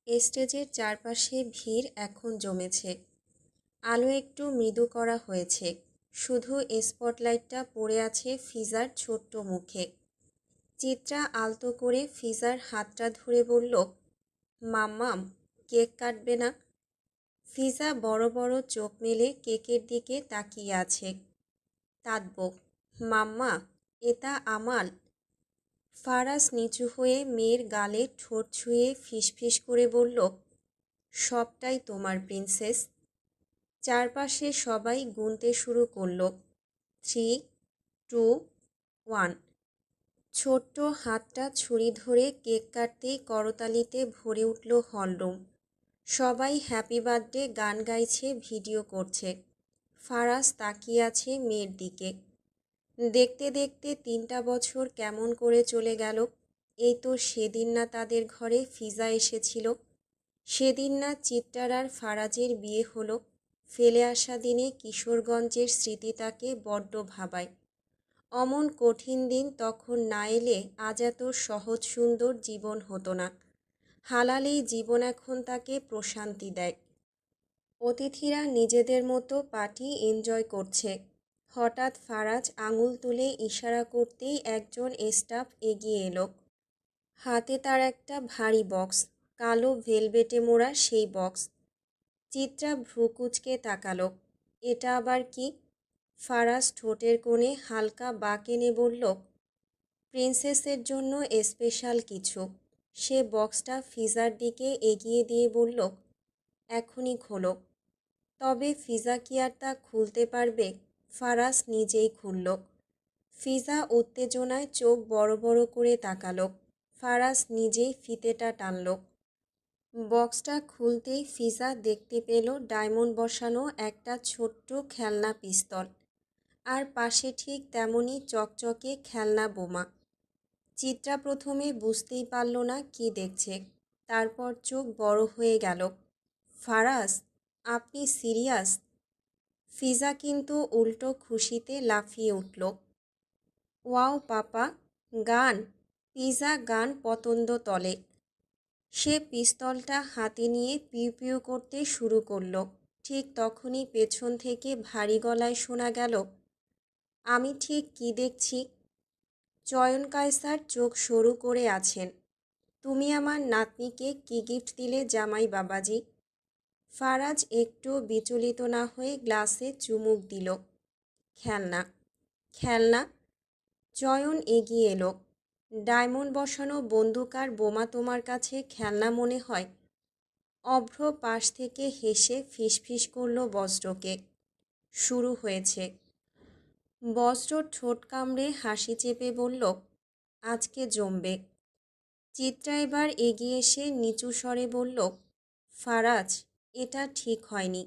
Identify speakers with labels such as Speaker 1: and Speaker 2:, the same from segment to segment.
Speaker 1: স্টেজের চারপাশে ভিড় এখন জমেছে। আলো একটু মৃদু করা হয়েছে। শুধু স্পটলাইটটা পড়ে আছে ফিজার ছোট্ট মুখে। চিত্রা আলতো করে ফিজার হাতটা ধরে বলল, মাম্মাম, কেক কাটবে না? ফিজা বড় বড় চোখ মেলে কেকের দিকে তাকিয়ে আছে। কাঁদব? মাম্মা, এটা আমাল। ফারাজ নিচু হয়ে মেয়ের গালে ঠোঁট ছুঁয়ে ফিসফিস করে বলল, সবটাই তোমার প্রিন্সেস। চারপাশে সবাই গুনতে শুরু করল, 3, 2, 1। ছোট্ট হাতটা ছুরি ধরে কেক কাটতেই করতালিতে ভরে উঠল হলরুম। সবাই হ্যাপি বার্থডে গান গাইছে, ভিডিও করছে। ফারাজ তাকিয়ে আছে মেয়ের দিকে। দেখতে দেখতে 3টা বছর কেমন করে চলে গেল। এই তো সেদিন না তাদের ঘরে ফিজা এসেছিল, সেদিন না চিত্রার আর ফারাজের বিয়ে হলো। ফেলে আসা দিনে কিশোরগঞ্জের স্মৃতি তাকে বড্ড ভাবায়। অমন কঠিন দিন তখন না এলে আজ এত সহজ সুন্দর জীবন হতো না। হালালেই জীবন এখন তাকে প্রশান্তি দেয়। অতিথিরা নিজেদের মতো পার্টি এনজয় করছে। হঠাৎ ফারাজ আঙুল তুলে ইশারা করতেই একজন স্টাফ এগিয়ে এলো। হাতে তার একটা ভারী বক্স, কালো ভেলভেটে মোড়া সেই বক্স। চিত্রা ভ্রু কুঁচকে তাকালো। এটা আবার কি? ফারাজ ঠোঁটের কোণে হালকা বাঁক এনে বলল, প্রিন্সেসের জন্য স্পেশাল কিছু। সে বক্সটা ফিজার দিকে এগিয়ে দিয়ে বলল, এখনই খোলো। তবে ফিজা কি আর তা খুলতে পারবে? ফারাজ নিজেই খুলল। ফিজা উত্তেজনায় চোখ বড় বড় করে তাকালো। ফারাজ নিজেই ফিতেটা টানল। বক্সটা খুলতেই ফিজা দেখতে পেল ডায়মন্ড বসানো একটা ছোট্ট খেলনা পিস্তল, আর পাশে ঠিক তেমনই চকচকে খেলনা বোমা। চিত্রা প্রথমে বুঝতেই পারল না কি দেখছে, তারপর চোখ বড় হয়ে গেল। ফারাজ, আপনি সিরিয়াস? ফিজা কিন্তু উল্টো খুশিতে লাফিয়ে উঠল। ওয়াও পাপা, গান! পিজা গান পতন্দ তলে। সে পিস্তলটা হাতে নিয়ে পিউ পিউ করতে শুরু করল। ঠিক তখনই পেছন থেকে ভারী গলায় শোনা গেল, আমি ঠিক কি দেখছি? চয়ন কায়সার চোখ সরু করে আছেন। তুমি আমার নাতনিকে কি গিফট দিলে জামাই বাবাজি? ফারাজ একটু বিচলিত না হয়ে গ্লাসে চুমুক দিল। খেলনা। খেলনা? চয়ন এগিয়ে এলো। ডায়মন্ড বসানো বন্দুক আর বোমা তোমার কাছে খেলনা মনে হয়? অভ্র পাশ থেকে হেসে ফিসফিস করল বজ্রকে। শুরু হয়েছে। বজ্র ঠোঁট কামড়ে হাসি চেপে বলল, আজকে জমবে। চিত্রা এবার এগিয়ে এসে নিচু স্বরে বলল, ফারাজ, এটা ঠিক হয়নি।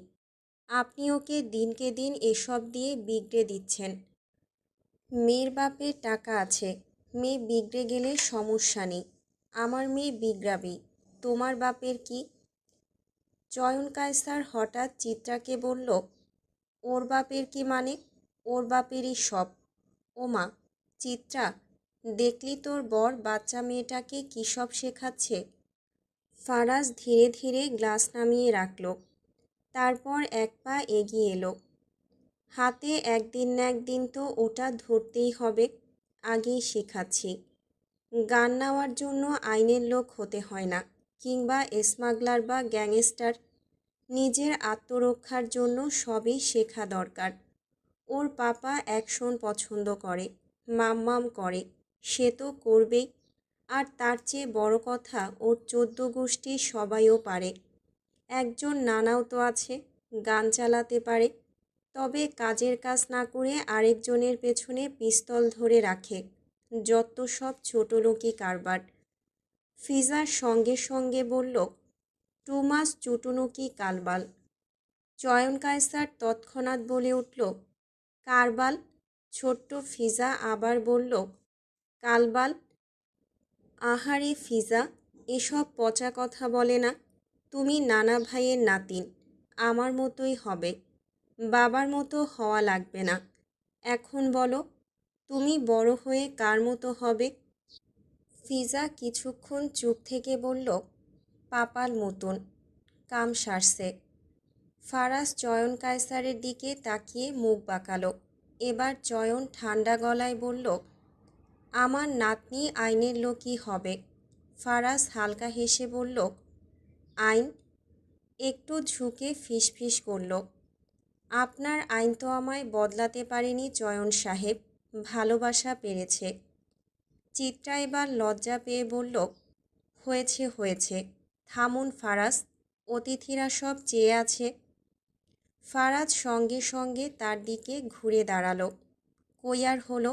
Speaker 1: আপনি ওকে দিনকে দিন এসব দিয়ে বিগড়ে দিচ্ছেন। মেয়ের বাপের টাকা আছে, মেয়ে বিগড়ে গেলে সমস্যা নেই। আমার মেয়ে বিগড়াবি, তোমার বাপের কি? চয়ন কায়সার হঠাৎ চিত্রাকে বলল, ওর বাপের কি মানে? ওর বাপেরই সব। ওমা, চিত্রা, দেখলি তোর বর বাচ্চা মেয়েটাকে কী সব শেখাচ্ছে? ফারাজ ধীরে ধীরে গ্লাস নামিয়ে রাখল। তারপর এক পা এগিয়ে এলো। হাতে একদিন না একদিন তো ওটা ধরতেই হবে। আগেই শেখাচ্ছি। গান নেওয়ার জন্য আইনের লোক হতে হয় না, কিংবা স্মাগলার বা গ্যাংস্টার। নিজের আত্মরক্ষার জন্য সবই শেখা দরকার। ওর পাপা অ্যাকশন পছন্দ করে, মাম্মাম করে, সে তো করবেই। আর তার চেয়ে বড় কথা, ওর 14 গোষ্ঠীর সবাইও পারে। একজন নানাও তো আছে, গান চালাতে পারে, তবে কাজের কাজ না করে আরেকজনের পেছনে পিস্তল ধরে রাখে। যত সব ছোটলোকি কারবার। ফিজার সঙ্গে সঙ্গে বলল, টু মাস চুটুনুকি কালবাল। চয়ন কায়সার তৎক্ষণাৎ বলে উঠল, কারবাল? ছোট্ট ফিজা আবার বলল, কালবাল। আহারে ফিজা, এসব পচা কথা বলে না। তুমি নানা ভাইয়ের নাতিন, আমার মতোই হবে। বাবার মতো হওয়া লাগবে না। এখন বলো, তুমি বড় হয়ে কার মতো হবে? ফিজা কিছুক্ষণ চুপ থেকে বলল, পাপাল মতন, কাম সারছে। ফারাজ চয়ন কায়সারের দিকে তাকিয়ে মুখ বাঁকালো। এবার চয়ন ঠান্ডা গলায় বলল, আমার নাতনি আইনের লোকই হবে। ফারাজ হালকা হেসে বলল, আইন? একটু ঝুঁকে ফিসফিস করল, আপনার আইন তো আমায় বদলাতে পারেনি চয়ন সাহেব, ভালোবাসা পেরেছে। চিত্রা এবার লজ্জা পেয়ে বলল, হয়েছে হয়েছে, থামুন ফারাজ, অতিথিরা সব চেয়ে আছে। ফারাজ সঙ্গে সঙ্গে তার দিকে ঘুরে দাঁড়ালো। কই আর হলো,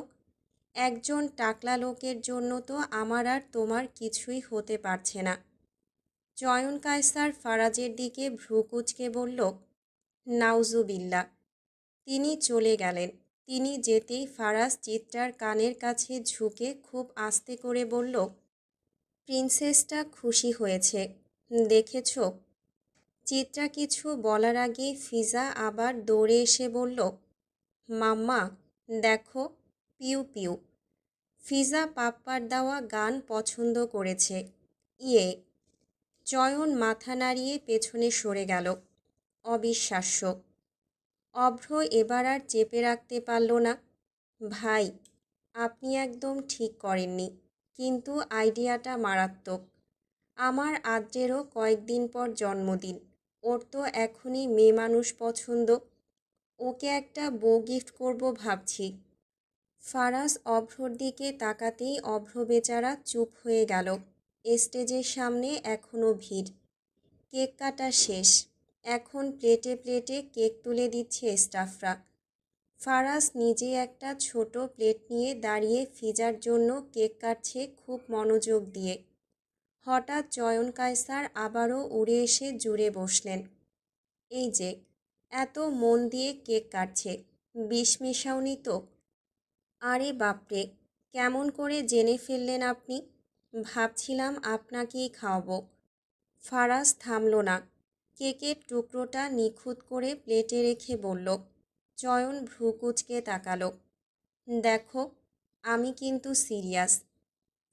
Speaker 1: একজন টাকলা লোকের জন্য তো আমার আর তোমার কিছুই হতে পারছে না। চয়ন কায়সার ফারাজের দিকে ভ্রু কুঁচকে বলল, নাউজুবিল্লাহ। তিনি চলে গেলেন। তিনি যেতেই ফারাজ চিত্রার কানের কাছে ঝুঁকে খুব আস্তে করে বলল, প্রিন্সেসটা খুশি হয়েছে, দেখেছ? চিত্রা কিছু বলার আগে ফিজা আবার দৌড়ে এসে বলল, মাম্মা দেখো, পিউ পিউ। ফিজা পাপ্পার দেওয়া গান পছন্দ করেছে। ইয়ে। চয়ন মাথা নাড়িয়ে পেছনে সরে গেল। অবিশ্বাস্য। অভ্র এবার আর চেপে রাখতে পারল না। ভাই, আপনি একদম ঠিক করেননি, কিন্তু আইডিয়াটা মারাত্মক। আমার আদ্রেরও কয়েকদিন পর জন্মদিন, ওর তো এখনই মেয়ে মানুষ পছন্দ, ওকে একটা বউ গিফট করব ভাবছি। ফারাজ অভ্রর দিকে তাকাতেই অভ্র বেচারা চুপ হয়ে গেল। স্টেজের সামনে এখনও ভিড়। কেক কাটা শেষ, এখন প্লেটে প্লেটে কেক তুলে দিচ্ছে স্টাফরা। ফারাজ নিজে একটা ছোট প্লেট নিয়ে দাঁড়িয়ে ফিজার জন্য কেক কাটছে খুব মনোযোগ দিয়ে। হঠাৎ চয়ন কায়সার আবারও উড়ে এসে জুড়ে বসলেন। এই যে, এত মন দিয়ে কেক কাটছে, বিষ মেশাওনি তো? আরে বাপরে, কেমন করে জেনে ফেললেন আপনি? ভাবছিলাম আপনাকেই খাওয়াবো। ফারাজ থামল না। কেকের টুকরোটা নিখুঁত করে প্লেটে রেখে বলল। চয়ন ভ্রু কুঁচকে তাকালো। দেখো, আমি কিন্তু সিরিয়াস।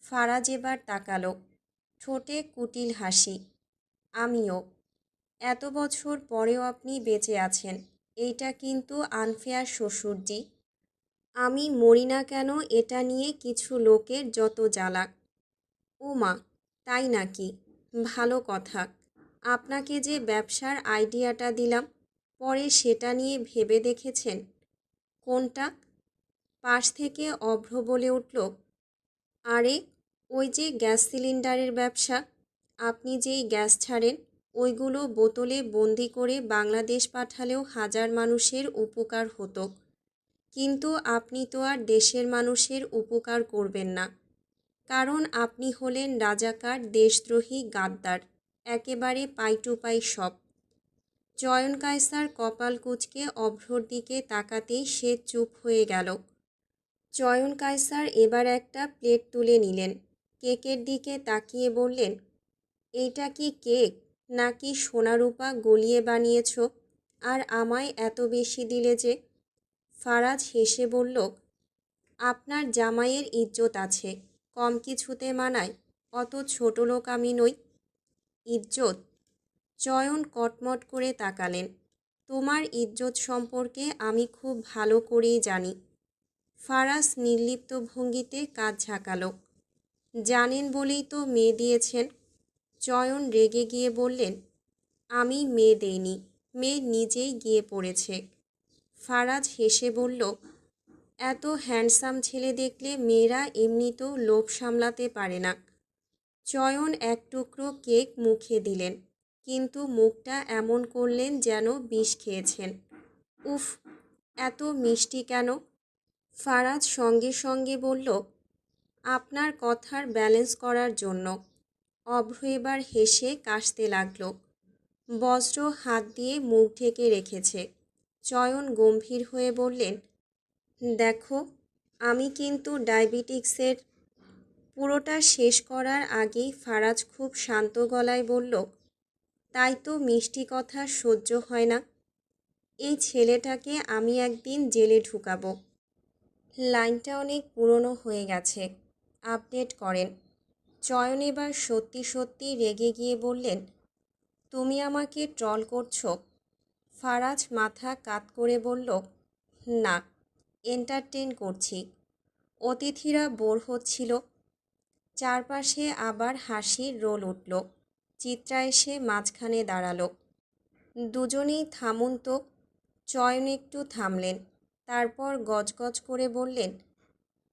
Speaker 1: ফারাজ এবার তাকালো, ঠোঁটে কুটিল হাসি। আমিও। এত বছর পরেও আপনি বেঁচে আছেন, এইটা কিন্তু আনফেয়ার শ্বশুরজি। আমি মরি না কেন এটা নিয়ে কিছু লোকের যত জ্বালা। ও মা, তাই নাকি? ভালো কথা। আপনাকে যে ব্যবসার আইডিয়াটা দিলাম, পরে সেটা নিয়ে ভেবে দেখেছেন? কোনটা? পাশ থেকে অভ্র বলে উঠল, আরে ওই যে গ্যাস সিলিন্ডারের ব্যবসা। আপনি যেই গ্যাস ছাড়েন, ওইগুলো বোতলে বন্দি করে বাংলাদেশ পাঠালেও হাজার মানুষের উপকার হতো। কিন্তু আপনি তো আর দেশের মানুষের উপকার করবেন না, কারণ আপনি হলেন রাজাকার, দেশদ্রোহী, গাদ্দার, একেবারে পাই টু পাই সব। চয়ন কায়সার কপাল কুঁচকে অভ্রর দিকে তাকাতেই সে চুপ হয়ে গেল। চয়ন কায়সার এবার একটা প্লেট তুলে নিলেন, কেকের দিকে তাকিয়ে বললেন, এইটা কি কেক নাকি সোনারূপা গলিয়ে বানিয়েছ, আর আমায় এত বেশি দিলে যে? ফারাজ হেসে বলল, আপনার জামাইয়ের ইজ্জত আছে, কম কিছুতে মানায়? অত ছোট লোক আমি নই। ইজ্জত? চয়ন কটমট করে তাকালেন। তোমার ইজ্জত সম্পর্কে আমি খুব ভালো করেই জানি। ফারাজ নির্লিপ্ত ভঙ্গিতে কাঁধ ঝাঁকালো। জানেন বলেই তো মেয়ে দিয়েছেন। চয়ন রেগে গিয়ে বললেন, আমি মেয়ে দেইনি, মেয়ে নিজেই গিয়ে পড়েছে। ফারাজ হেসে বলল, এত হ্যান্ডসাম ছেলে দেখলে মেয়েরা এমনিতেও লোভ সামলাতে পারে না। চয়ন এক টুকরো কেক মুখে দিলেন, কিন্তু মুখটা এমন করলেন যেন বিষ খেয়েছেন। উফ, এত মিষ্টি কেন? ফারাজ সঙ্গে সঙ্গে বলল, আপনার কথার ব্যালেন্স করার জন্য। অভ্র এবার হেসে কাশতে লাগল। বজ্র হাত দিয়ে মুখ ঢেকে রেখেছে। চয়ন গম্ভীর হয়ে বললেন, দেখো, আমি কিন্তু ডায়াবেটিক্সের। পুরোটা শেষ করার আগেই ফারাজ খুব শান্ত গলায় বলল, তাই তো মিষ্টি কথা সহ্য হয় না। এই ছেলেটাকে আমি একদিন জেলে ঢুকাবো। লাইনটা অনেক পুরনো হয়ে গেছে, আপডেট করেন। চয়ন এবার সত্যি সত্যি রেগে গিয়ে বললেন, তুমি আমাকে ট্রল করছো? ফারাজ মাথা কাত করে বলল, না, এন্টারটেন করছি। অতিথিরা বোর হচ্ছিল। চারপাশে আবার হাসির রোল উঠল। চিত্রা এসে মাঝখানে দাঁড়ালো। দুজনেই থামুন তো। চয়ন একটু থামলেন, তারপর গজগজ করে বললেন,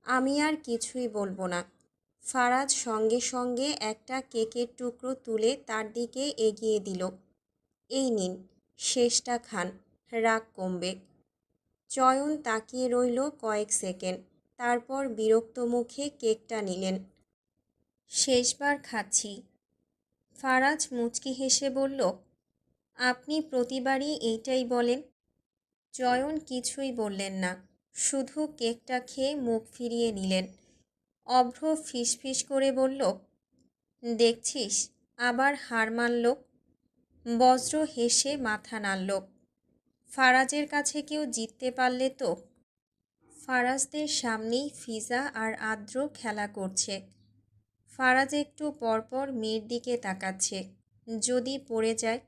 Speaker 1: আমি আর কিছুই বলবো না। ফারাজ সঙ্গে সঙ্গে একটা কেকের টুকরো তুলে তার দিকে এগিয়ে দিল। এই নিন, শেষটা খান, রাগ কমবে। চয়ন তাকিয়ে রইল কয়েক সেকেন্ড, তারপর বিরক্ত মুখে কেকটা নিলেন। শেষবার খাচ্ছি। ফারাজ মুচকি হেসে বলল, আপনি প্রতিবারই এইটাই বলেন। চয়ন কিছুই বললেন না, শুধু কেকটা খেয়ে মুখ ফিরিয়ে নিলেন। অভ্র ফিসফিস করে বলল, দেখছিস, আবার হার মানল। বজ্র হেসে মাথা নাড়ল। ফারাজের কাছে কেউ জিততে পারলে তো। ফারাজদের সামনেই ফিজা আর আদ্র খেলা করছে। ফারাজ একটু পরপর মেয়ের দিকে তাকাচ্ছে, যদি পড়ে যায়।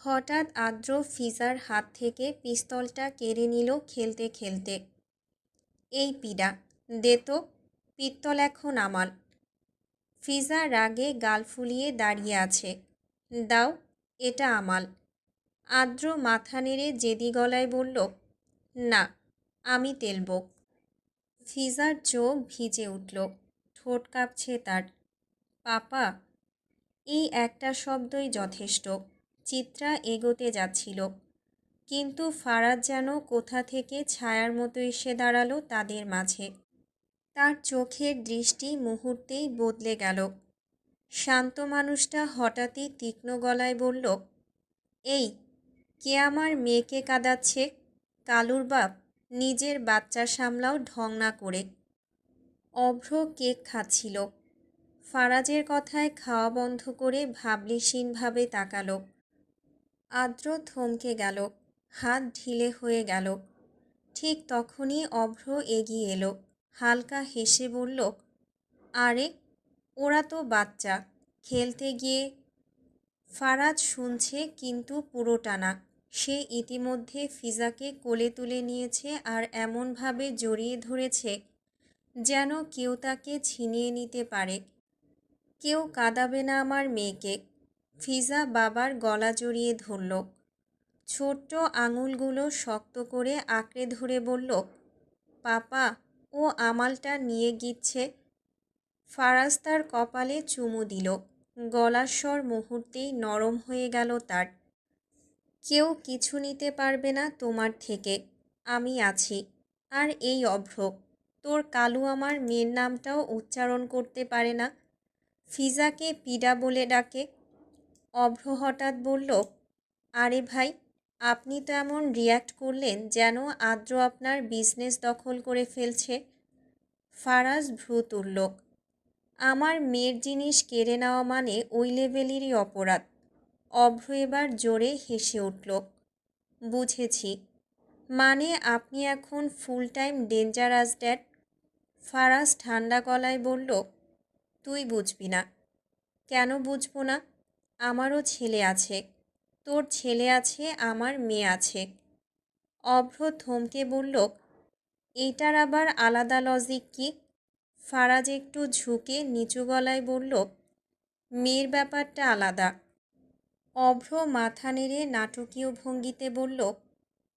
Speaker 1: হঠাৎ আদ্র ফিজার হাত থেকে পিস্তলটা কেড়ে নিল খেলতে খেলতে। এই পিডা, দে তো, পিস্তল এখন আমার। ফিজা রাগে গাল ফুলিয়ে দাঁড়িয়ে আছে। দাও, এটা আমার। আদ্র মাথা নেড়ে জেদি গলায় বলল, না, আমি তেলব। ফিজার চোখ ভিজে উঠল, ঠোঁট কাঁপছে তার। পাপা, এই একটা শব্দই যথেষ্ট। চিত্রা এগোতে যাচ্ছিল, কিন্তু ফারাজ যেন কোথা থেকে ছায়ার মতো এসে দাঁড়ালো তাদের মাঝে। তার চোখের দৃষ্টি মুহূর্তেই বদলে গেল। শান্ত মানুষটা হঠাৎই তীক্ষ্ণ গলায় বলল, এই, কে আমার মেয়েকে কাঁদাচ্ছে? কালুর বাপ, নিজের বাচ্চা সামলাও ঢং না করে। অভ্র কেক খাচ্ছিল। ফারাজের কথায় খাওয়া বন্ধ করে ভাবলেশীনভাবে তাকালো। আদ্র থমকে গেল, হাত ঢিলে হয়ে গেল। ঠিক তখনই অভ্র এগিয়ে এলো, হালকা হেসে বলল, আরে, ওরা তো বাচ্চা, খেলতে গিয়ে। ফারাজ শুনছে কিন্তু পুরোটা না। সে ইতিমধ্যে ফিজাকে কোলে তুলে নিয়েছে আর এমনভাবে জড়িয়ে ধরেছে যেন কেউ তাকে ছিনিয়ে নিতে পারে। কেউ কাঁদাবে না আমার মেয়েকে। ফিজা বাবার গলা জড়িয়ে ধরল, ছোট্ট আঙুলগুলো শক্ত করে আঁকড়ে ধরে বলল, পাপা, ও আমালটা নিয়ে গিচ্ছে। ফারাজ তার কপালে চুমু দিল। গলার স্বর মুহূর্তেই নরম হয়ে গেল তার। কেউ কিছু নিতে পারবে না তোমার থেকে, আমি আছি। আর এই অভ্র, তোর কালু আমার মেয়ের নামটাও উচ্চারণ করতে পারে না, ফিজাকে পিডা বলে ডাকে। অভ্র হঠাৎ বলল, আরে ভাই, আপনি তো এমন রিয়্যাক্ট করলেন যেন আদ্র আপনার বিজনেস দখল করে ফেলছে। ফারাজ ভ্রু তুলল। আমার মেয়ের জিনিস কেড়ে নেওয়া মানে ওই লেভেলেরই অপরাধ। অভ্র এবার জোরে হেসে উঠল। বুঝেছি, মানে আপনি এখন full time dangerous dad. Faraz ঠান্ডা গলায় বলল, তুই বুঝবি না। কেন বুঝবো না? আমারও ছেলে আছে, তোর ছেলে আছে, আমার মেয়ে আছে। অভ্র থমকে বলল, এইটার আবার আলাদা লজিক কি? ফারাজ একটু ঝুঁকে নিচু গলায় বলল, মেয়ের ব্যাপারটা আলাদা। অভ্র মাথা নেড়ে নাটকীয় ভঙ্গিতে বলল,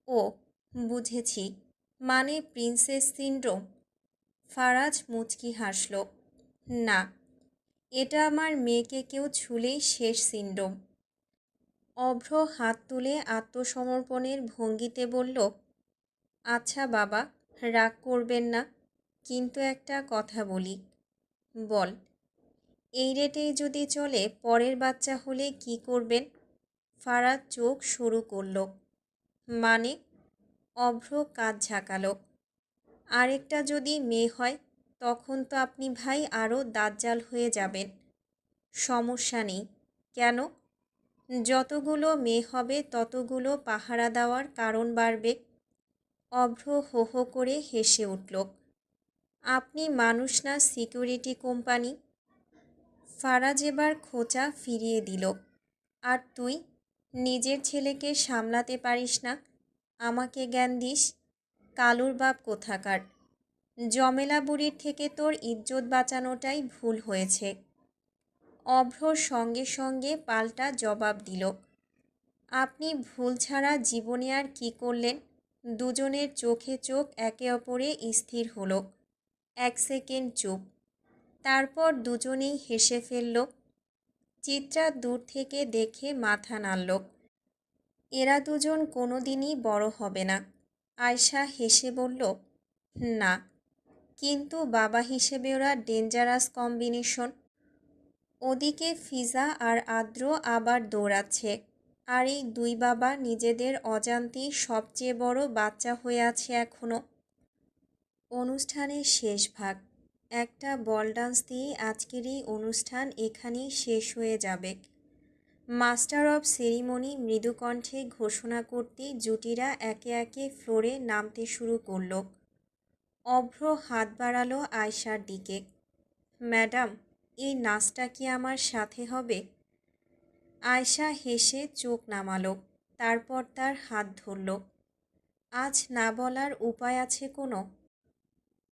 Speaker 1: ও, বুঝেছি, মানে প্রিন্সেস সিনড্রোম। ফারাজ মুচকি হাসল, না, এটা আমার মেয়েকে কেউ ছুলেই শেষ সিনড্রোম। অভ্র হাত তুলে আত্মসমর্পণের ভঙ্গিতে বলল, আচ্ছা বাবা, রাগ করবেন না, কিন্তু একটা কথা বলি। বল। এই রেটেই যদি চলে পরের বাচ্চা হলে কি করবেন? ফারাজ চোখ শুরু করল। মানে? অভ্র কাঁধ ঝাঁকালো। আরেকটা যদি মেয়ে হয়, তখন তো আপনি ভাই আরও দাজ্জাল হয়ে যাবেন। সমস্যা নেই। কেন? যতগুলো মেয়ে হবে ততগুলো পাহারা দেওয়ার কারণ বাড়বে। অভ্র হো হো করে হেসে উঠল। আপনি মানুষ না সিকিউরিটি কোম্পানি। ফারাজ এবার খোঁচা ফিরিয়ে দিল। আর তুই নিজের ছেলেকে সামলাতে পারিস না, আমাকে জ্ঞান দিস? কালুর বাপ কোথাকার! জমেলা বুড়ির থেকে তোর ইজ্জত বাঁচানোটাই ভুল হয়েছে। অভ্রর সঙ্গে সঙ্গে পাল্টা জবাব দিল। আপনি ভুল ছাড়া জীবনে আর কি করলেন? দুজনের চোখে চোখ একে অপরে স্থির হলো। 1 সেকেন্ড চুপ। তারপর দুজনেই হেসে ফেলল। চিত্রা দূর থেকে দেখে মাথা নাড়ল। এরা দুজন কোনোদিনই বড় হবে না। আয়শা হেসে বলল, না, কিন্তু বাবা হিসেবে ওরা ডেঞ্জারাস কম্বিনেশন। ওদিকে ফিজা আর আদ্র আবার দৌড়াচ্ছে, আর এই দুই বাবা নিজেদের অজান্তেই সবচেয়ে বড় বাচ্চা হয়ে আছে এখনও। অনুষ্ঠানের শেষ ভাগ। একটা বল ডান্স দিয়ে আজকের এই অনুষ্ঠান এখানেই শেষ হয়ে যাবে। মাস্টার অব সেরিমনি মৃদুকণ্ঠে ঘোষণা করতেই জুটিরা একে একে ফ্লোরে নামতে শুরু করল। অভ্র হাত বাড়ালো আয়শার দিকে। ম্যাডাম, এই নাচটা কি আমার সাথে হবে? আয়শা হেসে চোখ নামালো, তারপর তার হাত ধরল। আজ না বলার উপায় আছে কোনো?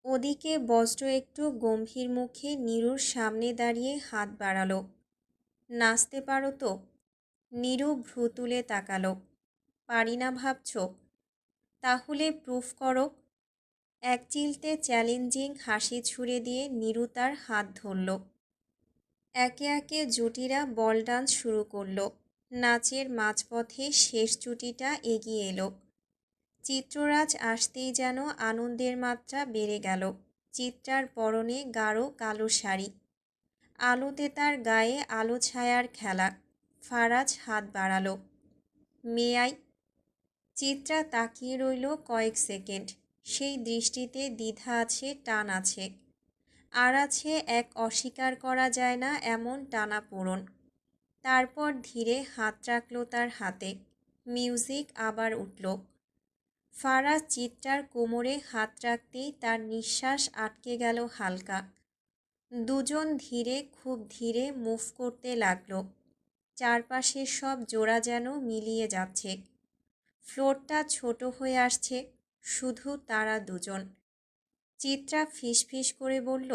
Speaker 1: ওদিকে বজ্র একটু গম্ভীর মুখে নীরুর সামনে দাঁড়িয়ে হাত বাড়ালো। নাচতে পারো তো? নীরু ভ্রু তুলে তাকালো। পারি না ভাবছ? তাহলে প্রুফ করো। এক চিলতে চ্যালেঞ্জিং হাসি ছুড়ে দিয়ে নীরু তার হাত ধরল। একে একে জুটিরা বল ডান্স শুরু করল। নাচের মাঝপথে শেষ জুটিটা এগিয়ে এলো। চিত্ররাজ আসতেই যেন আনন্দের মাত্রা বেড়ে গেল। চিত্রার পরনে গাঢ় কালো শাড়ি, আলোতে তার গায়ে আলো ছায়ার খেলা। ফারাজ হাত বাড়ালো। মেয়াই? চিত্রা তাকিয়ে রইল কয়েক সেকেন্ড। সেই দৃষ্টিতে দ্বিধা আছে, টান আছে, আর আছে এক অস্বীকার করা যায় না এমন টানাপোড়েন। তারপর ধীরে হাত রাখল তার হাতে। মিউজিক আবার উঠল। ফারাজ চিত্রার কোমরে হাত রাখতেই তার নিঃশ্বাস আটকে গেল হালকা। দুজন ধীরে, খুব ধীরে মুভ করতে লাগল। চারপাশের সব জোড়া যেন মিলিয়ে যাচ্ছে। ফ্লোরটা ছোট হয়ে আসছে, শুধু তারা দুজন। চিত্রা ফিসফিস করে বলল,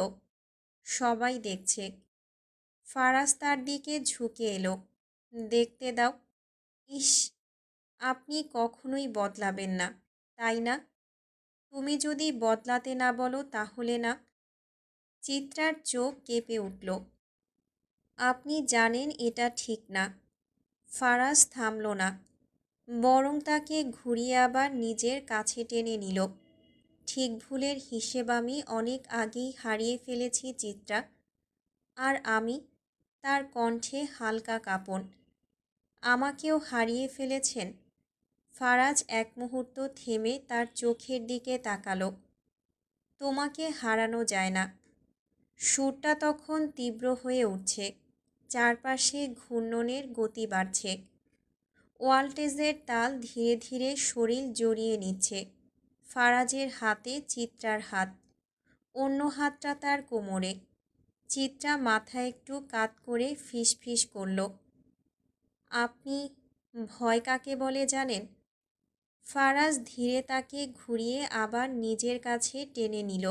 Speaker 1: সবাই দেখছে। ফারাজ তার দিকে ঝুঁকে এলো। দেখতে দাও। ইস, আপনি কখনোই বদলাবেন না, তাই না? তুমি যদি বদলাতে না বলো তাহলে না। চিত্রার চোখ কেঁপে উঠল। আপনি জানেন এটা ঠিক না। ফারাজ থামল না, বরং তাকে ঘুরিয়ে আবার নিজের কাছে টেনে নিল। ঠিক ভুলের হিসেব আমি অনেক আগেই হারিয়ে ফেলেছি চিত্রা। আর আমি? তার কণ্ঠে হালকা কাঁপন। আমাকেও হারিয়ে ফেলেছেন? ফারাজ এক মুহূর্ত থেমে তার চোখের দিকে তাকালো। তোমাকে হারানো যায় না। সুরটা তখন তীব্র হয়ে উঠছে। চারপাশে ঘূর্ণনের গতি বাড়ছে। ওয়াল্টেজের তাল ধীরে ধীরে শরীর জড়িয়ে নিচ্ছে। ফারাজের হাতে চিত্রার হাত, অন্য হাতটা তার কোমরে। চিত্রা মাথা একটু কাত করে ফিসফিস করল। আপনি ভয় কাকে বলে জানেন? ফারাজ ধীরে তাকে ঘুরিয়ে আবার নিজের কাছে টেনে নিল।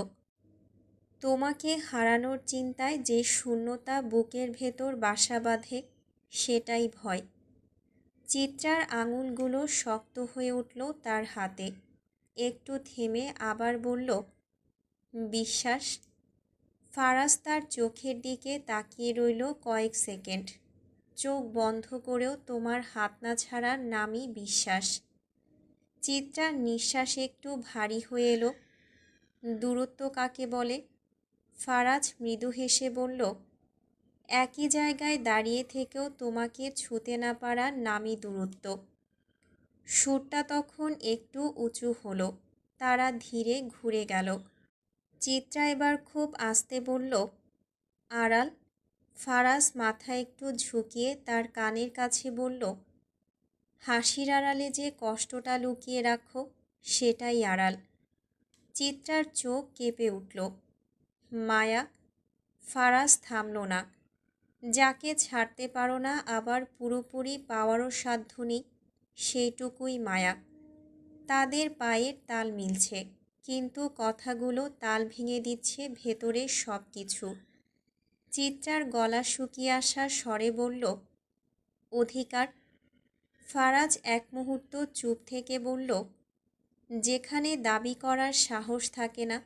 Speaker 1: তোমাকে হারানোর চিন্তায় যে শূন্যতা বুকের ভেতর বাসা বাঁধে, সেটাই ভয়। চিত্রার আঙুলগুলো শক্ত হয়ে উঠল তার হাতে। একটু থেমে আবার বলল, বিশ্বাস? ফারাজ তার চোখের দিকে তাকিয়ে রইল কয়েক সেকেন্ড। চোখ বন্ধ করেও তোমার হাত না ছাড়ার নামই বিশ্বাস। চিত্রার নিঃশ্বাস একটু ভারী হয়ে এলো। দূরত্ব কাকে বলে? ফারাজ মৃদু হেসে বলল, একই জায়গায় দাঁড়িয়ে থেকেও তোমাকে ছুঁতে না পারার নামই দূরত্ব। সুরটা তখন একটু উঁচু হলো। তারা ধীরে ঘুরে গেল। চিত্রা এবার খুব আস্তে বলল, আড়াল? ফারাজ মাথা একটু ঝুঁকিয়ে তার কানের কাছে বলল, হাসির আড়ালে যে কষ্টটা লুকিয়ে রাখো, সেটাই আড়াল। চিত্রার চোখ কেঁপে উঠল। মায়া? ফারাজ থামল না। যাকে ছাড়তে পারো না আবার পুরোপুরি পাওয়ারও সাধ্য নেই, সেইটুকুই মায়া। তাদের পায়ের তাল মিলছে, কিন্তু কথাগুলো তাল ভেঙে দিচ্ছে ভেতরের সব কিছু। চিত্রার গলা শুকিয়ে আসা স্বরে বলল, অধিকার। ফারাজ এক মুহূর্ত চুপ থেকে বলল, যেখানে দাবি করার সাহস থাকে না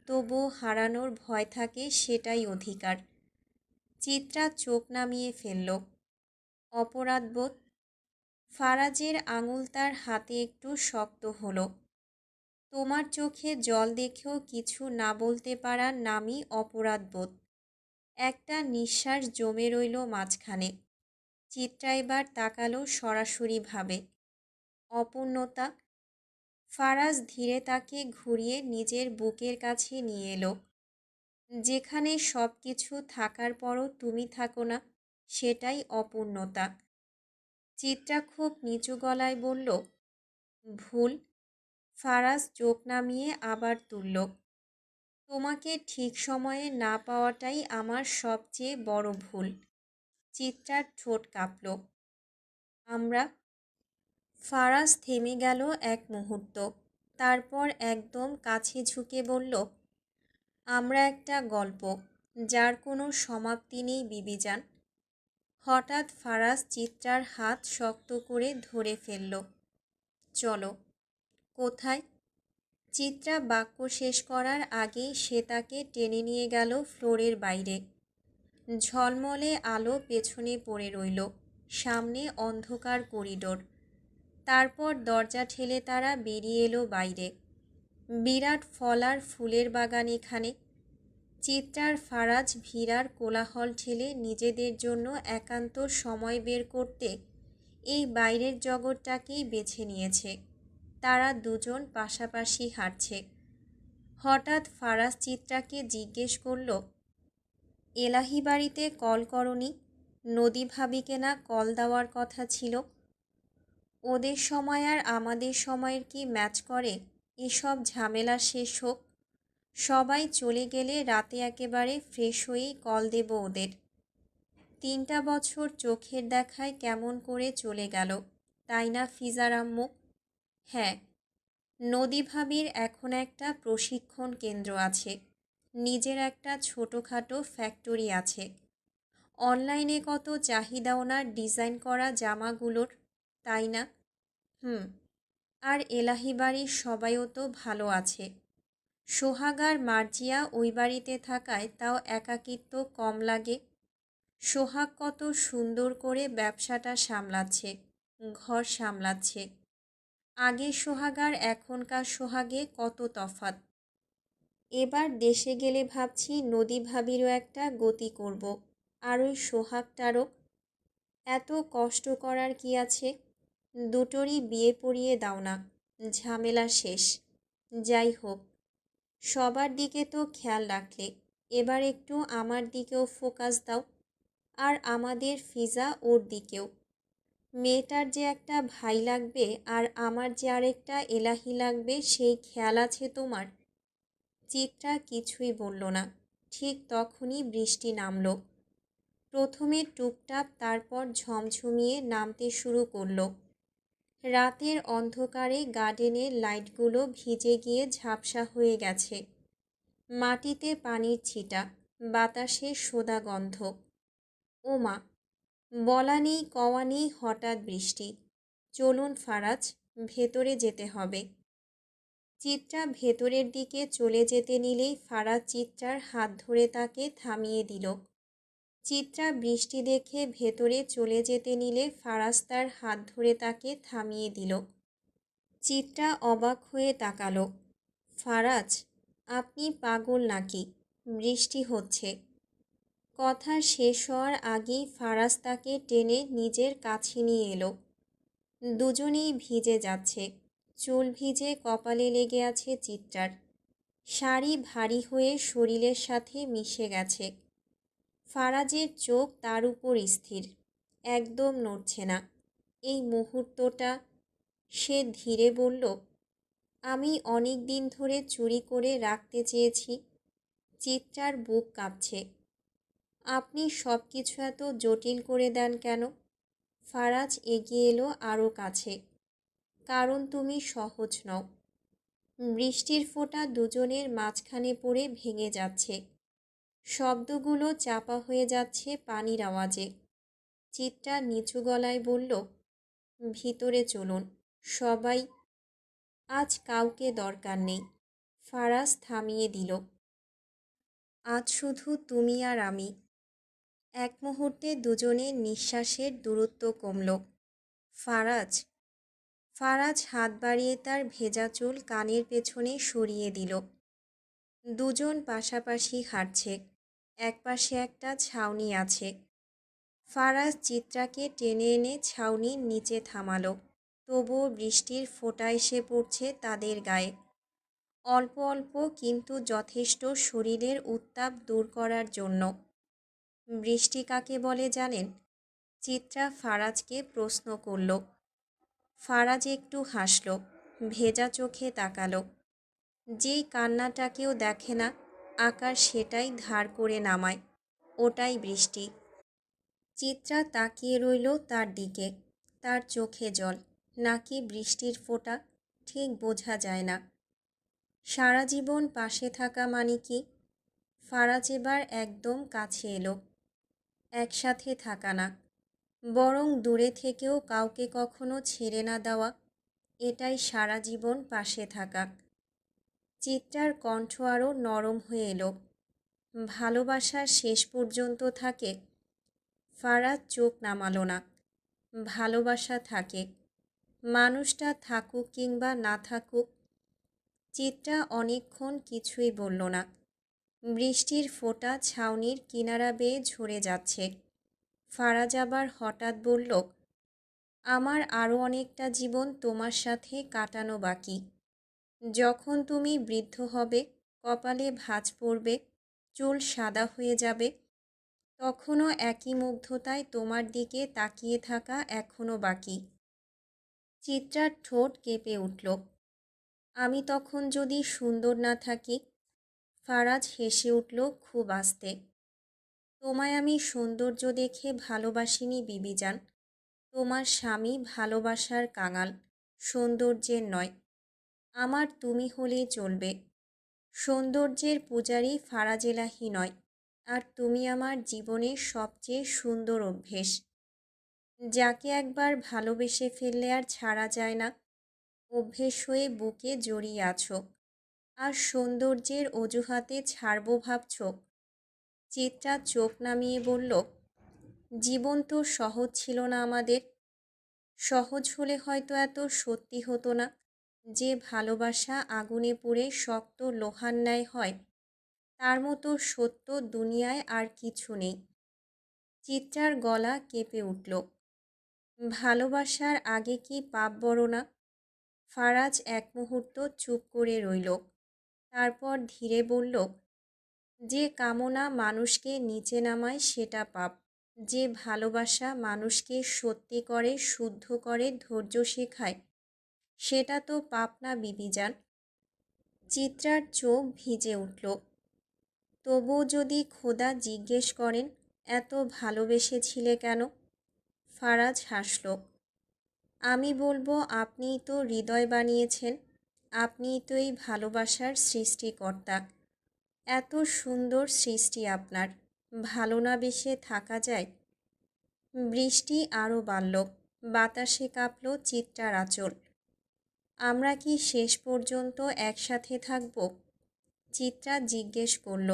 Speaker 1: তবুও হারানোর ভয় থাকে, সেটাই অধিকার। চিত্রা চোখ নামিয়ে ফেলল। অপরাধবোধ। ফারাজের আঙুল তার হাতে একটু শক্ত হলো। তোমার চোখে জল দেখেও কিছু না বলতে পারার নামই অপরাধবোধ। একটা নিঃশ্বাস জমে রইল মাঝখানে। চিত্রা এবার তাকালো সরাসরিভাবে। অপূর্ণতা। ফারাজ ধীরে তাকে ঘুরিয়ে নিজের বুকের কাছে নিয়ে এলো। যেখানে সব কিছু থাকার পরও তুমি থাকো না, সেটাই অপূর্ণতা। চিত্রা খুব নিচু গলায় বলল, ভুল। ফারাজ চোখ নামিয়ে আবার তুলল। তোমাকে ঠিক সময়ে না পাওয়াটাই আমার সবচেয়ে বড় ভুল। চিত্রার ঠোঁট কাঁপল। আমরা। ফারাজ থেমে গেল এক মুহূর্ত, তারপর একদম কাছে ঝুঁকে বলল, আমরা একটা গল্প, যার কোনো সমাপ্তি নেই বিবিজান। হঠাৎ ফারাজ চিত্রার হাত শক্ত করে ধরে ফেলল। চলো। কোথায়? চিত্রা বাক্য শেষ করার আগেই সে তাকে টেনে নিয়ে গেল ফ্লোরের বাইরে। ঝলমলে আলো পেছনে পড়ে রইল। সামনে অন্ধকার করিডোর। তারপর দরজা ঠেলে তারা বেরিয়ে এলো বাইরে। বিরাট ফল আর ফুলের বাগান এখানে। চিত্রার ফারাজ ভিড়ার কোলাহল ঠেলে নিজেদের জন্য একান্ত সময় বের করতে এই বাইরের জগৎটাকেই বেছে নিয়েছে। তারা দুজন পাশাপাশি হাঁটছে। হঠাৎ ফারাজ চিত্রাকে জিজ্ঞেস করল, এলাহি বাড়িতে কল করনি? নদী ভাবিকে না কল দেওয়ার কথা ছিল? ওদের সময় আর আমাদের সময়ের কি ম্যাচ করে? এসব ঝামেলা শেষ হোক। সবাই চলে গেলে রাতে একেবারে ফ্রেশ হয়েই কল দেব ওদের। 3টা বছর চোখের দেখায় কেমন করে চলে গেল, তাই না ফিজার আম্মু? হ্যাঁ, নদী ভাবির এখন একটা প্রশিক্ষণ কেন্দ্র আছে। নিজের একটা ছোটোখাটো ফ্যাক্টরি আছে। অনলাইনে কত চাহিদা ওনার ডিজাইন করা জামাগুলোর, তাই না? আর এলাহি বাড়ির সবাইও তো ভালো আছে। সোহাগ আর মার্জিয়া ওই বাড়িতে থাকায় তাও একাকিত্ব কম লাগে। সোহাগ কত সুন্দর করে ব্যবসাটা সামলাচ্ছে, ঘর সামলাচ্ছে। আগের সোহাগ আর এখনকার সোহাগে কত তফাৎ। এবার দেশে গেলে ভাবছি নদী ভাবিরও একটা গতি করব। আর ওই সোহাগটারও। এত কষ্ট করার কি আছে? দুটোরই বিয়ে পড়িয়ে দাও না, ঝামেলা শেষ। যাই হোক, সবার দিকে তো খেয়াল রাখলে, এবার একটু আমার দিকেও ফোকাস দাও। আর আমাদের ফিজা ওর দিকেও। মেয়েটার যে একটা ভাই লাগবে আর আমার যে আরেকটা এলাহি লাগবে, সেই খেয়াল আছে তোমার? চিত্রা কিছুই বলল না। ঠিক তখনই বৃষ্টি নামল। প্রথমে টুপটাপ, তারপর ঝমঝমিয়ে নামতে শুরু করলো। রাতের অন্ধকারে গার্ডেনের লাইটগুলো ভিজে গিয়ে ঝাপসা হয়ে গেছে। মাটিতে পানির ছিটা, বাতাসে সোদা গন্ধ। ওমা, বলা নেই কওয়া নেই হঠাৎ বৃষ্টি। চলুন ফারাজ, ভেতরে যেতে হবে। চিত্রা ভেতরের দিকে চলে যেতে নিলেই ফারাজ চিত্রার হাত ধরে তাকে থামিয়ে দিল। চিত্রা বৃষ্টি দেখে ভেতরে চলে যেতে নিলে ফারাজ তার হাত ধরে তাকে থামিয়ে দিল। চিত্রা অবাক হয়ে তাকালো। ফারাজ, আপনি পাগল নাকি? বৃষ্টি হচ্ছে। কথা শেষ হওয়ার আগেই ফারাজ তাকে টেনে নিজের কাছে নিয়ে এলো। দুজনেই ভিজে যাচ্ছে। চুল ভিজে কপালে লেগে আছে চিত্রার। শাড়ি ভারী হয়ে শরীরের সাথে মিশে গেছে। ফারাজের চোখ তার উপর স্থির, একদম নড়ছে না। এই মুহূর্তটা। সে ধীরে বলল, আমি অনেক দিন ধরে চুরি করে রাখতে চেয়েছি। চিত্রার বুক কাঁপছে। আপনি সব কিছু এত জটিল করে দেন কেন? ফারাজ এগিয়ে এলো আরও কাছে। কারণ তুমি সহজ নও। বৃষ্টির ফোঁটা দুজনের মাঝখানে পড়ে ভেঙে যাচ্ছে। শব্দগুলো চাপা হয়ে যাচ্ছে পানির আওয়াজে। চিত্রা নিচু গলায় বলল, ভিতরে চলুন সবাই, আজ কাউকে দরকার নেই। ফারাজ থামিয়ে দিল। আজ শুধু তুমি আর আমি। এক মুহূর্তে দুজনের নিঃশ্বাসের দূরত্ব কমল। ফারাজ। ফারাজ হাত বাড়িয়ে তার ভেজা চুল কানের পেছনে সরিয়ে দিল। দুজন পাশাপাশি হাঁটছে। একপাশে একটা ছাউনি আছে। ফারাজ চিত্রাকে টেনে এনে ছাউনির নিচে থামালো। তবুও বৃষ্টির ফোঁটা এসে পড়ছে তাদের গায়ে। অল্প অল্প, কিন্তু যথেষ্ট শরীরের উত্তাপ দূর করার জন্য। বৃষ্টি কাকে বলে জানেন? চিত্রা ফারাজকে প্রশ্ন করল। ফারাজ একটু হাসল, ভেজা চোখে তাকালো। যেই কান্নাটা কেউ দেখে না, আকাশ সেটাই ধার করে নামায়, ওটাই বৃষ্টি। চিত্রা তাকিয়ে রইল তার দিকে। তার চোখে জল, নাকি বৃষ্টির ফোঁটা, ঠিক বোঝা যায় না। সারা জীবন পাশে থাকা মানে কি? ফারাজ এবার একদম কাছে এলো। একসাথে থাকা না, বরং দূরে থেকেও কাউকে কখনো ছেড়ে না দেওয়া, এটাই সারা জীবন পাশে থাকা। চিত্রার কণ্ঠ আরও নরম হয়ে এলো। ভালোবাসার শেষ পর্যন্ত থাকে। ফারাজ চোখ নামালো না। ভালোবাসা থাকে, মানুষটা থাকুক কিংবা না থাকুক। চিত্রা অনেকক্ষণ কিছুই বলল না। বৃষ্টির ফোঁটা ছাউনির কিনারা বেয়ে ঝরে যাচ্ছে। ফারাজ আবার হঠাৎ বলল, আমার আরও অনেকটা জীবন তোমার সাথে কাটানো বাকি। যখন তুমি বৃদ্ধ হবে, কপালে ভাঁজ পড়বে, চুল সাদা হয়ে যাবে, তখনও একই মুগ্ধতায় তোমার দিকে তাকিয়ে থাকা এখনও বাকি। চিত্রার ঠোঁট কেঁপে উঠল। আমি তখন যদি সুন্দর না থাকি? ফারাজ হেসে উঠল খুব আস্তে। তোমায় আমি সৌন্দর্য দেখে ভালোবাসিনি বিবিজান। তোমার স্বামী ভালোবাসার কাঙাল, সৌন্দর্যের নয়। আমার তুমি হলেই চলবে। সৌন্দর্যের পূজারী ফারাজ এলাহি নয়। আর তুমি আমার জীবনের সবচেয়ে সুন্দর অভ্যেস, যাকে একবার ভালোবেসে ফেললে আর ছাড়া যায় না। অভ্যেস হয়ে বুকে জড়িয়ে আছো, আর সৌন্দর্যের অজুহাতে ছাড়বো ভাবছ? চিত্রা চোখ নামিয়ে বলল, জীবন তো সহজ ছিল না আমাদের। সহজ হলে হয়তো এত সত্যি হতো না। যে ভালোবাসা আগুনে পুড়ে শক্ত লোহার ন্যায় হয়, তার মতো সত্য দুনিয়ায় আর কিছু নেই। চিত্রার গলা কেঁপে উঠল। ভালোবাসার আগে কি পাপ বড় না? ফারাজ এক মুহূর্ত চুপ করে রইল। তারপর ধীরে বলল, যে কামনা মানুষকে নিচে নামায় সেটা পাপ। যে ভালোবাসা মানুষকে সত্যি করে, শুদ্ধ করে, ধৈর্য শেখায়, সেটা তো পাপ না বিবিজান। চিত্রার চোখ ভিজে উঠল। তবুও যদি খোদা জিজ্ঞেস করেন, এত ভালোবেসেছিলে কেন? ফারাজ হাসল। আমি বলবো, আপনিই তো হৃদয় বানিয়েছেন। আপনিই তো এই ভালোবাসার সৃষ্টিকর্তা। এত সুন্দর সৃষ্টি আপনার, ভালো না বেশে থাকা যায়? বৃষ্টি আরও বাড়ল। বাতাসে কাঁপল চিত্রার আঁচল। আমরা কি শেষ পর্যন্ত একসাথে থাকব? চিত্রা জিজ্ঞেস করল।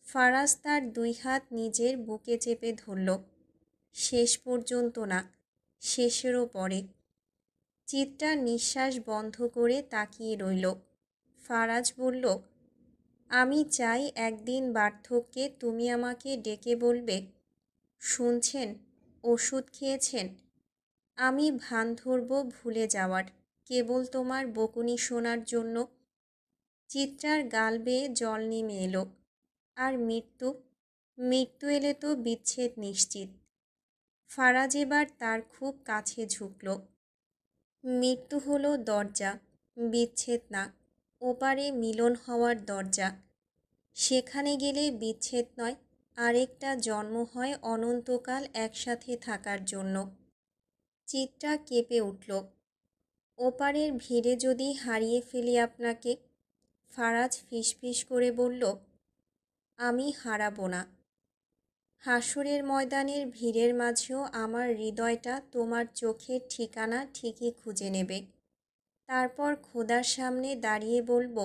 Speaker 1: ফারাজ তার দুই হাত নিজের বুকে চেপে ধরল। শেষ পর্যন্ত না, শেষেরও পরে। চিত্রা নিঃশ্বাস বন্ধ করে তাকিয়ে রইল। ফারাজ বলল, আমি চাই একদিন বার্ধক্যে তুমি আমাকে ডেকে বলবে, শুনছেন, ওষুধ খেয়েছেন? আমি ভান ধরব ভুলে যাওয়ার, কেবল তোমার বকুনি শোনার জন্য। চিত্রার গাল বেয়ে জল নেমে এলো। আর মৃত্যু? মৃত্যু এলে তো বিচ্ছেদ নিশ্চিত। ফারাজ এবার তার খুব কাছে ঝুঁকল। মৃত্যু হলো দরজা, বিচ্ছেদ না। ওপারে মিলন হওয়ার দরজা। সেখানে গেলে বিচ্ছেদ নয়, আরেকটা জন্ম হয় অনন্তকাল একসাথে থাকার জন্য। চিত্রা কেঁপে উঠল। ওপারের ভিড়ে যদি হারিয়ে ফেলি আপনাকে? ফারাজ ফিসফিস করে বলল, আমি হারাবো না। হাসরের ময়দানের ভিড়ের মাঝেও আমার হৃদয়টা তোমার চোখের ঠিকানা ঠিকই খুঁজে নেবে। তারপর খোদার সামনে দাঁড়িয়ে বলবো,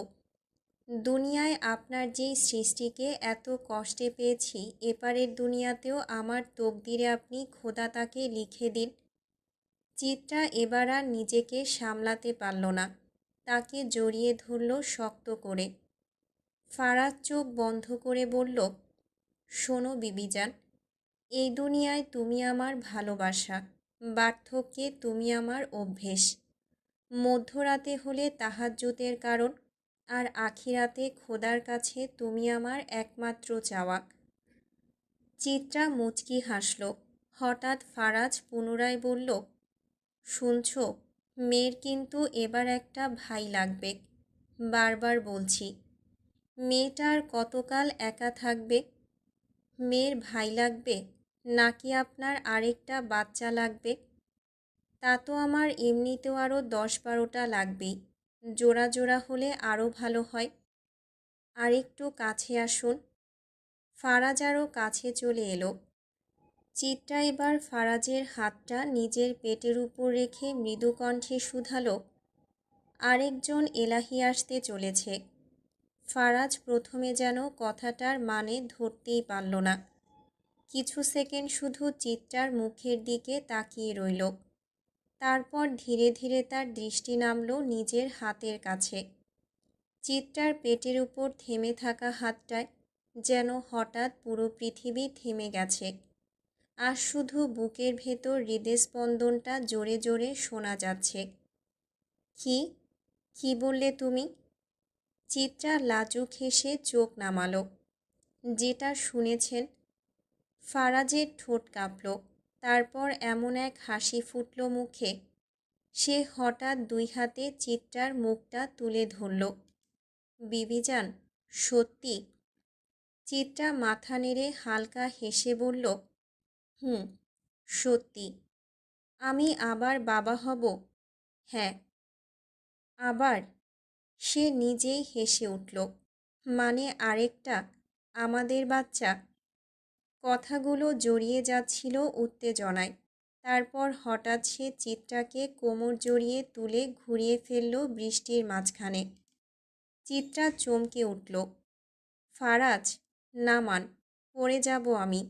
Speaker 1: দুনিয়ায় আপনার যেই সৃষ্টিকে এত কষ্টে পেয়েছি, এপারের দুনিয়াতেও আমার তকদিরে আপনি খোদা তাকে লিখে দিন। চিত্রা এবার আর নিজেকে সামলাতে পারল না, তাকে জড়িয়ে ধরল শক্ত করে। ফারাজ চোখ বন্ধ করে বলল, শোনো বিবিজান, এই দুনিয়ায় তুমি আমার ভালোবাসা, বার্ধক্যে তুমি আমার অভ্যেস, মধ্যরাতে হলে তাহাজ্জুদের কারণ, আর আখিরাতে খোদার কাছে তুমি আমার একমাত্র চাওয়া। চিত্রা মুচকি হাসল। হঠাৎ ফারাজ পুনরায় বলল, শুনছ, মেয়ের কিন্তু এবার একটা ভাই লাগবে। বারবার বলছি, মেয়েটা আর কতকাল একা থাকবে? মেয়ের ভাই লাগবে নাকি আপনার আরেকটা বাচ্চা লাগবে? তা তো আমার এমনিতেও আরও 10-12টা লাগবেই, জোড়া জোড়া হলে আরও ভালো হয়। আরেকটু কাছে আসুন। ফারাজ আরও কাছে চলে এলো। চিত্রা এবার ফারাজের হাতটা নিজের পেটের উপর রেখে মৃদু কণ্ঠে শুধালো, আরেকজন এলাহি আসতে চলেছে। ফারাজ প্রথমে যেন কথাটার মানে ধরতেই পারল না। কিছু সেকেন্ড শুধু চিত্রার মুখের দিকে তাকিয়ে রইল। তারপর ধীরে ধীরে তার দৃষ্টি নামল নিজের হাতের কাছে। চিত্রার পেটের উপর থেমে থাকা হাতটায় যেন হঠাৎ পুরো পৃথিবী থেমে গেছে, আর শুধু বুকের ভেতর হৃদস্পন্দনটা জোরে জোরে শোনা যাচ্ছে। কি বললে তুমি? চিত্রা লাজুক হেসে চোখ নামালো। যেটা শুনেছেন। ফারাজের ঠোঁট কাঁপল। তারপর এমন এক হাসি ফুটল মুখে, সে হঠাৎ 2 হাতে চিত্রার মুখটা তুলে ধরল। বিবিজান, সত্যি? চিত্রা মাথা নেড়ে হালকা হেসে বলল, হুম, সত্যি। আমি আবার বাবা হব? হ্যাঁ। আবার? সে নিজেই হেসে উঠল। মানে আরেকটা? আমাদের বাচ্চা? কথাগুলো জড়িয়ে যাচ্ছিল উত্তেজনায়। তারপর হঠাৎ সে চিত্রাকে কোমর জড়িয়ে তুলে ঘুরিয়ে ফেলল বৃষ্টির মাঝখানে। চিত্রা চমকে উঠল। ফারাজ, নামান, পড়ে যাব আমি।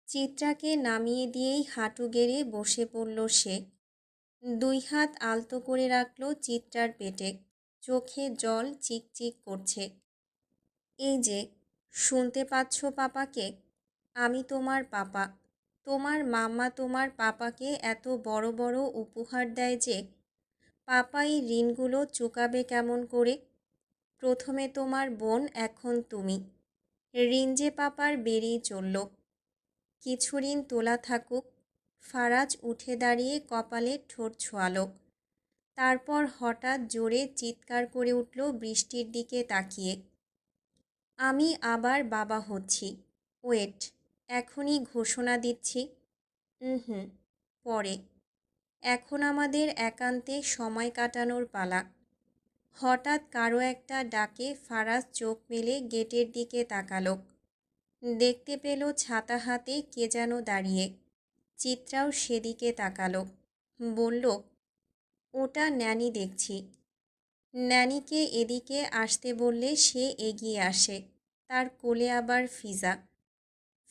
Speaker 1: চিত্রাকে নামিয়ে দিয়েই হাঁটু গেড়ে বসে পড়ল সে। 2 হাত আলতো করে রাখল চিত্রার পেটে। চোখে জল চিকচিক করছে। এই যে, শুনতে পাচ্ছ পাপাকে? আমি তোমার পাপা। তোমার মাম্মা তোমার পাপাকে এত বড় বড় উপহার দেয় যে, পাপা এই ঋণগুলো চুকাবে কেমন করে? প্রথমে তোমার বোন, এখন তুমি। ঋণ যে পাপার বেরিয়ে চলল। কিছু ঋণ তোলা থাকুক। ফারাজ উঠে দাঁড়িয়ে কপালে ঠোঁট ছোঁয়ালো। তারপর হঠাৎ জোরে চিৎকার করে উঠল বৃষ্টির দিকে তাকিয়ে, আমি আবার বাবা হচ্ছি। ওয়েট, এখনই ঘোষণা দিচ্ছি। হুম, পরে। এখন আমাদের একান্তে সময় কাটানোর পালা। হঠাৎ কারো একটা ডাকে ফারাজ চোখ মেলে গেটের দিকে তাকালো। দেখতে পেল ছাতা হাতে কে যেন দাঁড়িয়ে। চিত্রাও সেদিকে তাকালো। বলল, ওটা ন্যানি দেখছি। ন্যানিকে এদিকে আসতে বললে সে এগিয়ে আসে। তার কোলে আবার ফিজা।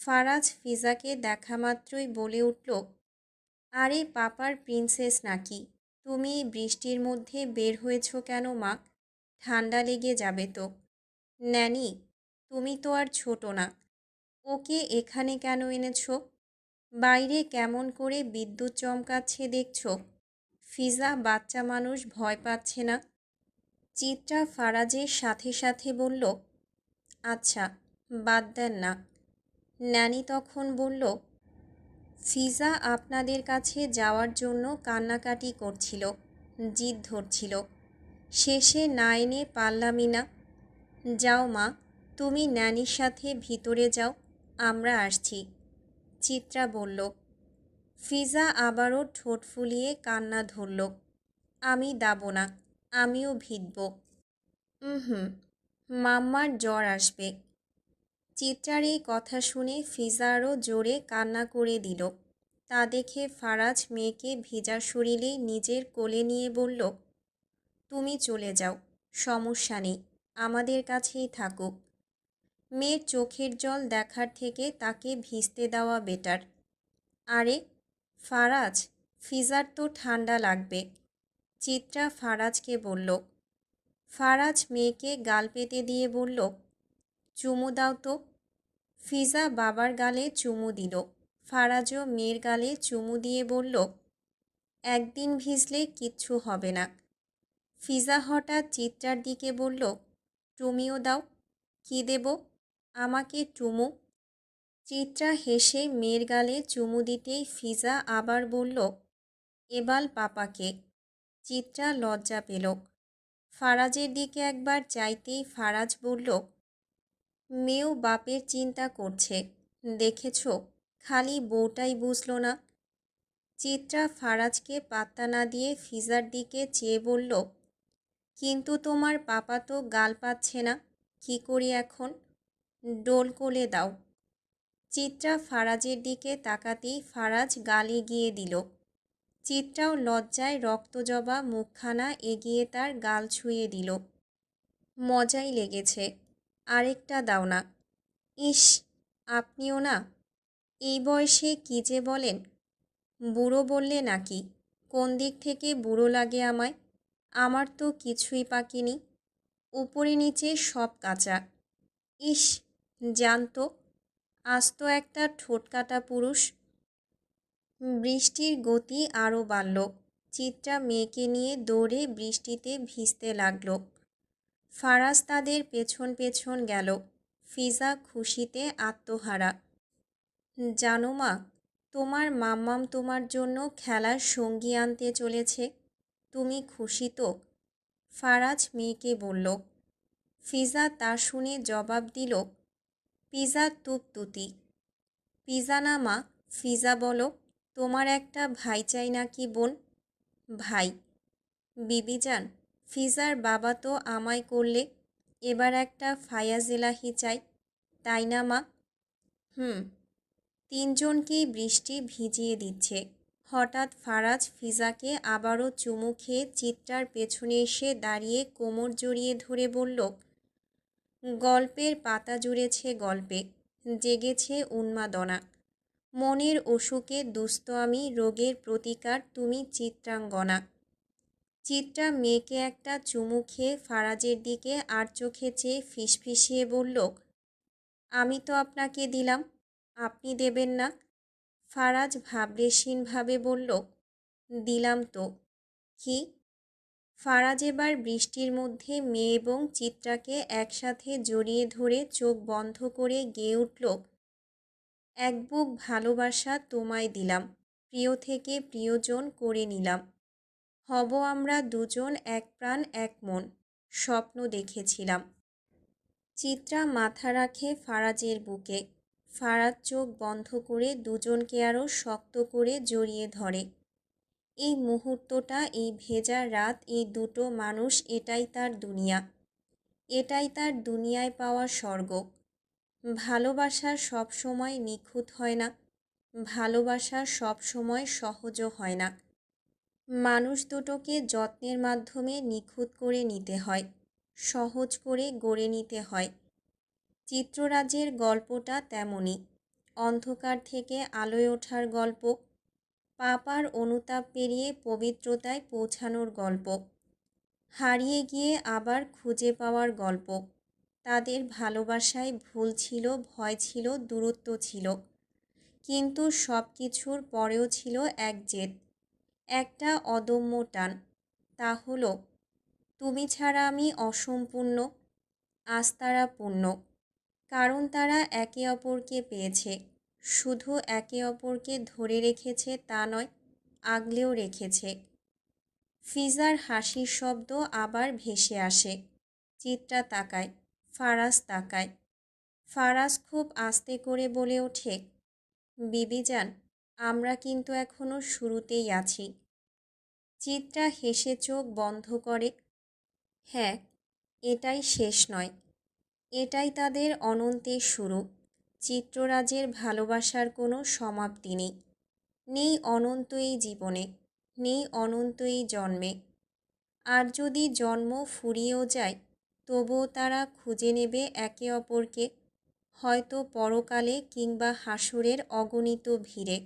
Speaker 1: ফারাজ ফিজাকে দেখা মাত্রই বলে উঠল, আরে পাপার প্রিন্সেস নাকি? তুমি বৃষ্টির মধ্যে বের হয়েছ কেন মা? ঠান্ডা লেগে যাবে তো। ন্যানি, তুমি তো আর ছোট না। ওকে এখানে কেন এনেছ? বাইরে কেমন করে বিদ্যুৎ চমকাচ্ছে দেখছ? ফিজা বাচ্চা মানুষ, ভয় পাচ্ছে না? চিত্রা ফারাজের সাথে সাথে বলল, আচ্ছা, বাদ দেন না। ন্যানি তখন বলল, ফিজা আপনাদের কাছে যাওয়ার জন্য কান্নাকাটি করছিল, জিদ ধরছিল। শেষে না এনে পারলামই না। যাও মা, তুমি ন্যানির সাথে ভিতরে যাও, আমরা আসছি। চিত্রা বলল। ফিজা আবারও ঠোঁট ফুলিয়ে কান্না ধরল। আমি দাবো না, আমিও ভিতব। হুম, মাম্মার জ্বর আসবে। চিত্রার এই কথা শুনে ফিজা আরও জোরে কান্না করে দিল। তা দেখে ফারাজ মেয়েকে ভিজা শরীরেই নিজের কোলে নিয়ে বলল, তুমি চলে যাও, সমস্যা নেই, আমাদের কাছেই থাকুক। মেয়ের চোখের জল দেখার থেকে তাকে ভিজতে দেওয়া বেটার। আরে ফারাজ, ফিজার তো ঠান্ডা লাগবে। চিত্রা ফারাজকে বলল। ফারাজ মেয়েকে গাল পেতে দিয়ে বলল, চুমু দাও তো। ফিজা বাবার গালে চুমু দিল। ফারাজও মেয়ের গালে চুমু দিয়ে বলল, একদিন ভিজলে কিচ্ছু হবে না। ফিজা হঠাৎ চিত্রার দিকে বলল, তুমিও দাও। কি দেব? আমাকে চুমু। চিত্রা হেসে মেয়ের গালে চুমু দিতেই ফিজা আবার বলল, এবার পাপাকে। চিত্রা লজ্জা পেল। ফারাজের দিকে একবার চাইতেই ফারাজ বলল, মেয়েও বাপের চিন্তা করছে, দেখেছ, খালি বউটাই বুঝল না। চিত্রা ফারাজকে পাত্তা না দিয়ে ফিজার দিকে চেয়ে বলল, কিন্তু তোমার পাপা তো গাল পাচ্ছে না, কি করি এখন? ডোল কোলে দাও। চিত্রা ফারাজের দিকে তাকাতেই ফারাজ গাল এগিয়ে দিল। চিত্রাও লজ্জায় রক্তজবা মুখখানা এগিয়ে তার গাল ছুঁয়ে দিল। মজাই লেগেছে, আরেকটা দাও না। ইস, আপনিও না, এই বয়সে কী যে বলেন। বুড়ো বললে নাকি? কোন দিক থেকে বুড়ো লাগে আমায়? আমার তো কিছুই পাকেনি, উপরে নিচে সব কাঁচা। ইস, জানতো, আজ তো একটা ঠোঁটকাটা পুরুষ। বৃষ্টির গতি আরও বাড়ল। চিত্রা মেয়েকে নিয়ে দৌড়ে বৃষ্টিতে ভিজতে লাগল। ফারাজ তাদের পেছন পেছন গেল। ফিজা খুশিতে আত্মহারা। জানো মা, তোমার মাম্মাম তোমার জন্য খেলার সঙ্গী আনতে চলেছে, তুমি খুশি তো? ফারাজ মেয়েকে বলল। ফিজা তা শুনে জবাব দিল, পিজা তুপতুতি। পিজা না মা, ফিজা বলো। তোমার একটা ভাই চাই নাকি বোন? ভাই। বিবিজান, ফিজার বাবা তো আমায় করলে, এবার একটা ফায়াজ এলাহি চাই, তাই না মা? হুম। তিনজনকেই বৃষ্টি ভিজিয়ে দিচ্ছে। হঠাৎ ফারাজ ফিজাকে আবারও চুমু খেয়ে চিত্রার পেছনে এসে দাঁড়িয়ে কোমর জড়িয়ে ধরে বলল, গল্পের পাতা জুড়েছে গল্পে, জেগেছে উন্মাদনা। মনের অসুখে দুস্থ আমি, রোগের প্রতিকার তুমি চিত্রাঙ্গনা। চিত্রা মেয়েকে একটা চুমু খেয়ে ফারাজের দিকে আর চোখে চেয়ে ফিসফিসিয়ে বলল, আমি তো আপনাকে দিলাম, আপনি দেবেন না? ফারাজ ভাবলেশীনভাবে বলল, দিলাম তো। কি? ফারাজ এবার বৃষ্টির মধ্যে মেয়ে এবং চিত্রাকে একসাথে জড়িয়ে ধরে চোখ বন্ধ করে গেয়ে উঠল, এক বুক ভালোবাসা তোমায় দিলাম, প্রিয় থেকে প্রিয়জন করে নিলাম। হব আমরা দুজন এক প্রাণ এক মন, স্বপ্ন দেখেছিলাম। চিত্রা মাথা রাখে ফারাজের বুকে। ফারাজ চোখ বন্ধ করে দুজনকে আরও শক্ত করে জড়িয়ে ধরে। এই মুহূর্তটা, এই ভেজা রাত, এই দুটো মানুষ, এটাই তার দুনিয়া। এটাই তার দুনিয়ায় পাওয়া স্বর্গ। ভালোবাসা সব সময় নিখুঁত হয় না, ভালোবাসা সব সময় সহজও হয় না। মানুষ দুটোকে যত্নের মাধ্যমে নিখুঁত করে নিতে হয়, সহজ করে গড়ে নিতে হয়। চিত্ররাজের গল্পটা তেমনই, অন্ধকার থেকে আলোয় ওঠার গল্প, পাপার অনুতাপ পেরিয়ে পবিত্রতায় পৌঁছানোর গল্প, হারিয়ে গিয়ে আবার খুঁজে পাওয়ার গল্প। তাদের ভালোবাসায় ভুল ছিল, ভয় ছিল, দূরত্ব ছিল, কিন্তু সব কিছুর পরেও ছিল এক জেদ, একটা অদম্য টান। তা হলো, তুমি ছাড়া আমি অসম্পূর্ণ, আজ তারা পূর্ণ। কারণ তারা একে অপরকে পেয়েছে, শুধু একে অপরকে ধরে রেখেছে তা নয়, আগলেও রেখেছে। ফিজার হাসির শব্দ আবার ভেসে আসে। চিত্রা তাকায়, ফারাজ তাকায়। ফারাজ খুব আস্তে করে বলে ওঠে, বিবিজান, আমরা কিন্তু এখনো শুরুতেই আছি। চিত্রা হেসে চোখ বন্ধ করে। হ্যাঁ, এটাই শেষ নয়, এটাই তাদের অনন্তের শুরু। চিত্ররাজের ভালোবাসার কোনো সমাপ্তি নেই, নেই অনন্ত এই জীবনে, নেই অনন্ত এই জন্মে। আর যদি জন্ম ফুরিয়েও যায়, তবুও তারা খুঁজে নেবে একে অপরকে, হয়তো পরকালে কিংবা হাসরের অগণিত ভিড়ে।